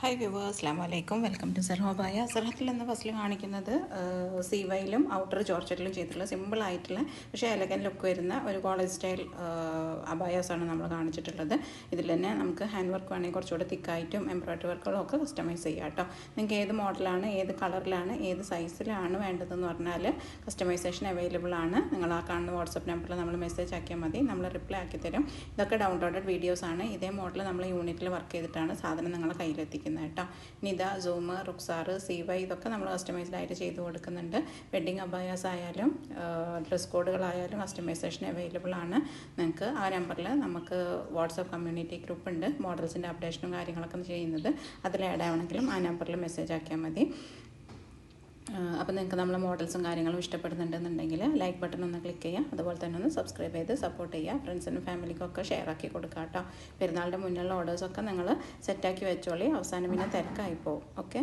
Hi viewers, അസ്സലാമു അലൈക്കും. Welcome to സർഹോബായ. സർഹത്തിൽ എന്ന ഫസ്റ്റിൽ കാണിക്കുന്നത് സീവയിലും ഔട്ടർ ജോർജറ്റിലും ചെയ്തിട്ടുള്ള സിമ്പിളായിട്ടുള്ള പക്ഷേ എലഗൻ ലുക്ക് വരുന്ന ഒരു കോളേജ് സ്റ്റൈൽ അബായാസാണ് നമ്മൾ കാണിച്ചിട്ടുള്ളത്. ഇതിൽ തന്നെ നമുക്ക് ഹാൻഡ് വർക്ക് വേണമെങ്കിൽ കുറച്ചുകൂടെ തിക്കായിട്ടും എംബ്രോയ്ഡറി വർക്കുകളും ഒക്കെ കസ്റ്റമൈസ് ചെയ്യാം കേട്ടോ. നിങ്ങൾക്ക് ഏത് മോഡലാണ്, ഏത് കളറിലാണ്, ഏത് സൈസിലാണ് വേണ്ടതെന്ന് പറഞ്ഞാൽ കസ്റ്റമൈസേഷൻ അവൈലബിൾ ആണ്. നിങ്ങൾ ആ കാണുന്ന വാട്സപ്പ് നമ്പറിൽ നമ്മൾ മെസ്സേജ് ആക്കിയാൽ മതി, നമ്മൾ റിപ്ലൈ ആക്കി തരും. ഇതൊക്കെ ഡൗൺലോഡഡ് വീഡിയോസാണ്. ഇതേ മോഡൽ നമ്മൾ യൂണിറ്റിൽ വർക്ക് ചെയ്തിട്ടാണ് സാധനം നിങ്ങളെ കയ്യിലെത്തിക്കുന്നത് കേട്ടോ. നിത, സൂം, റുക്സാർ, സീവൈ ഇതൊക്കെ നമ്മൾ കസ്റ്റമൈസ്ഡ് ആയിട്ട് ചെയ്ത് കൊടുക്കുന്നുണ്ട്. വെഡ്ഡിങ് അബായാസ് ആയാലും ഡ്രസ് കോഡുകളായാലും കസ്റ്റമൈസേഷൻ അവൈലബിൾ ആണ്. നിങ്ങൾക്ക് ആ നമ്പറിൽ നമുക്ക് വാട്സപ്പ് കമ്മ്യൂണിറ്റി ഗ്രൂപ്പ് ഉണ്ട്. മോഡൽസിൻ്റെ അപ്ഡേഷനും കാര്യങ്ങളൊക്കെ ചെയ്യുന്നത് അതിൽ ആഡ് ആവണമെങ്കിലും ആ നമ്പറിൽ മെസ്സേജ് ആക്കിയാൽ മതി. അപ്പോൾ നിങ്ങൾക്ക് നമ്മളെ മോഡൽസും കാര്യങ്ങളും ഇഷ്ടപ്പെടുന്നുണ്ടെന്നുണ്ടെങ്കിൽ ലൈക്ക് ബട്ടൺ ഒന്ന് ക്ലിക്ക് ചെയ്യുക. അതുപോലെ തന്നെ ഒന്ന് സബ്സ്ക്രൈബ് ചെയ്ത് സപ്പോർട്ട് ചെയ്യുക. ഫ്രണ്ട്സിനും ഫാമിലിക്കൊക്കെ ഷെയർ ആക്കി കൊടുക്കുക കേട്ടോ. പെരുന്നാളിൻ്റെ മുന്നിലുള്ള ഓർഡേഴ്സൊക്കെ നിങ്ങൾ സെറ്റാക്കി വെച്ചോളി. അവസാനം പിന്നെ തിരക്കായി പോകും. ഓക്കെ.